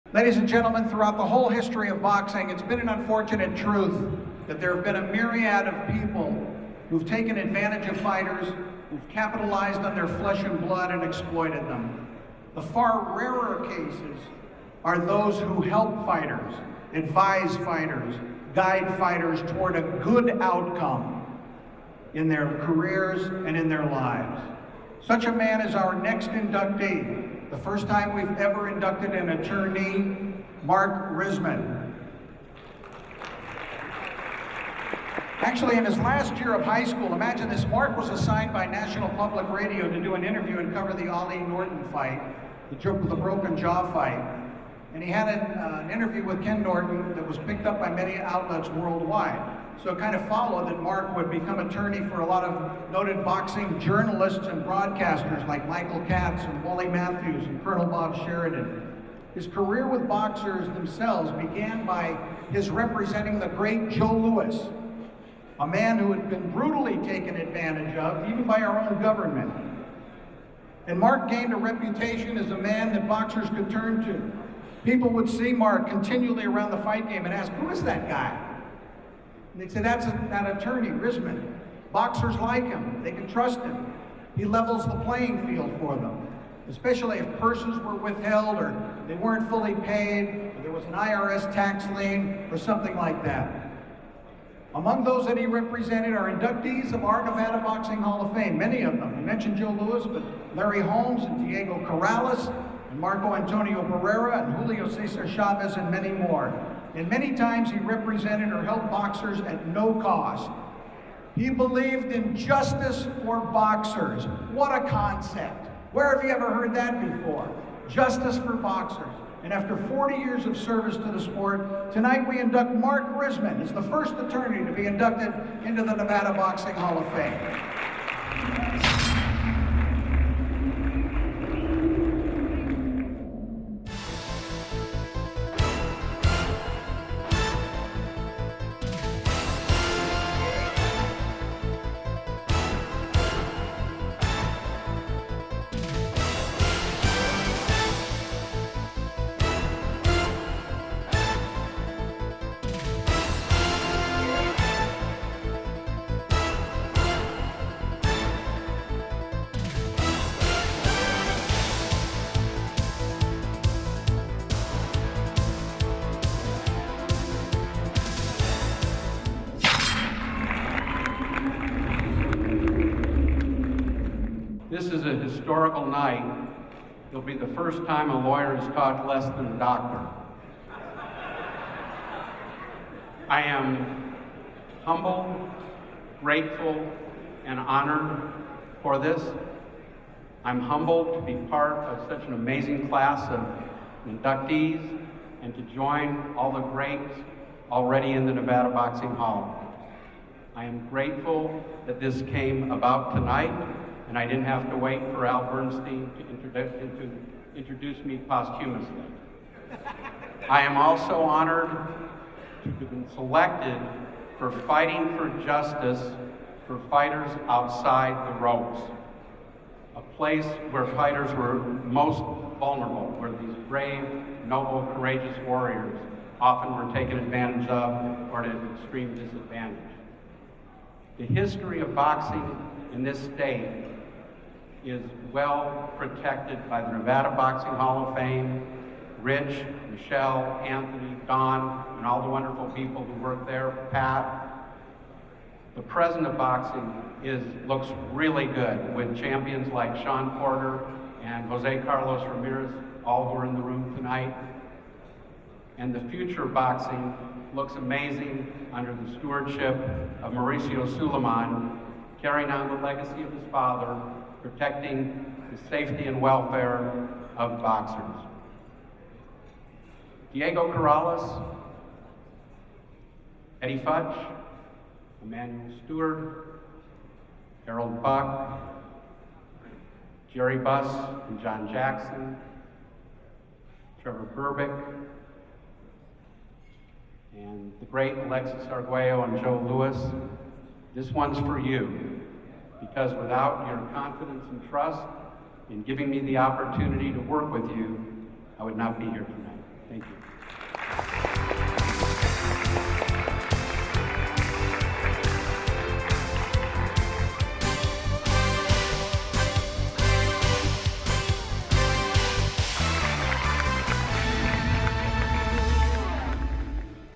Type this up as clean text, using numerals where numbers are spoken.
Ladies and gentlemen, throughout the whole history of boxing, it's been an unfortunate truth that there have been a myriad of people who've taken advantage of fighters, who've capitalized on their flesh and blood and exploited them. The far rarer cases are those who help fighters, advise fighters, guide fighters toward a good outcome in their careers and in their lives. Such a man is our next inductee. The first time we've ever inducted an attorney, Marc Risman. Actually, in his last year of high school, imagine this, Marc was assigned by National Public Radio to do an interview and cover the Ali Norton fight, the broken jaw fight. And he had an interview with Ken Norton that was picked up by many outlets worldwide. So it kind of followed that Marc would become attorney for a lot of noted boxing journalists and broadcasters like Michael Katz and Wally Matthews and Colonel Bob Sheridan. His career with boxers themselves began by his representing the great Joe Louis, a man who had been brutally taken advantage of, even by our own government. And Marc gained a reputation as a man that boxers could turn to. People would see Marc continually around the fight game and ask, who is that guy? And they'd say, that's that attorney, Risman. Boxers like him. They can trust him. He levels the playing field for them, especially if purses were withheld or they weren't fully paid, or there was an IRS tax lien or something like that. Among those that he represented are inductees of our Nevada Boxing Hall of Fame, many of them. We mentioned Joe Louis, but Larry Holmes and Diego Corrales, and Marco Antonio Barrera, and Julio Cesar Chavez, and many more. And many times he represented or helped boxers at no cost. He believed in justice for boxers. What a concept. Where have you ever heard that before? Justice for boxers. And after 40 years of service to the sport, tonight we induct Marc Risman as the first attorney to be inducted into the Nevada Boxing Hall of Fame. This is a historical night. It'll be the first time a lawyer has taught less than a doctor. I am humbled, grateful, and honored for this. I'm humbled to be part of such an amazing class of inductees and to join all the greats already in the Nevada Boxing Hall. I am grateful that this came about tonight, and I didn't have to wait for Al Bernstein to introduce me posthumously. I am also honored to have been selected for fighting for justice for fighters outside the ropes, a place where fighters were most vulnerable, where these brave, noble, courageous warriors often were taken advantage of or at an extreme disadvantage. The history of boxing in this state is well protected by the Nevada Boxing Hall of Fame, Rich, Michelle, Anthony, Don, and all the wonderful people who work there, Pat. The present of boxing looks really good with champions like Sean Porter and Jose Carlos Ramirez, all who are in the room tonight. And the future of boxing looks amazing under the stewardship of Mauricio Suleiman, carrying on the legacy of his father, protecting the safety and welfare of boxers. Diego Corrales, Eddie Futch, Emmanuel Stewart, Harold Buck, Jerry Buss and John Jackson, Trevor Burbick, and the great Alexis Arguello and Joe Louis. This one's for you, because without your confidence and trust in giving me the opportunity to work with you, I would not be here tonight.